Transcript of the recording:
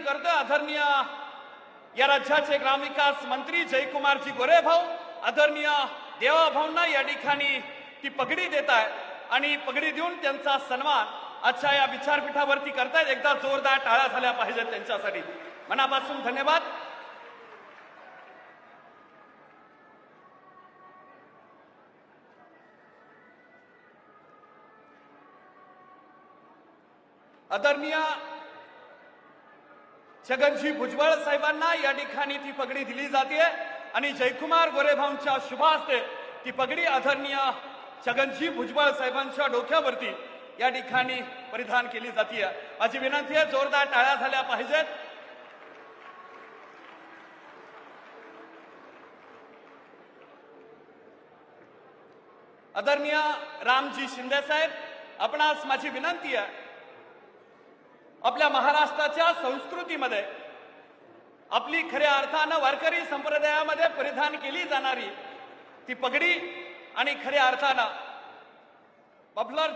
करतोय आदरणीय या राज्याचे ग्रामविकास मंत्री जयकुमारजी गोरे भाऊ, आदरणीय देवा भाऊंना या ठिकाणी ती पगडी देत आहे आणि पगडी देऊन त्यांचा सन्मान आजच्या या विचारपीठावरती करतायत. एकदा जोरदार टाळ्या झाल्या पाहिजेत त्यांच्यासाठी. मनापासून धन्यवाद. आदरणीय छगनजी भुजबळ साहेबांना या ठिकाणी ती पगडी दिली जाते आणि जयकुमार गोरे भाऊंच्या शुभ हस्ते ती पगडी आदरणीय छगनजी भुजबळ साहेबांच्या डोक्यावरती या ठिकाणी परिधान केली जाते. माझी विनंती आहे, जोरदार टाळ्या झाल्या पाहिजेत. आदरणीय रामजी शिंदे साहेब, आपणास माझी विनंती आहे, आपल्या महाराष्ट्राच्या संस्कृतीमध्ये आपली खऱ्या अर्थानं वारकरी संप्रदायामध्ये परिधान केली जाणारी ती पगडी आणि खऱ्या अर्थानं पॉप्युलर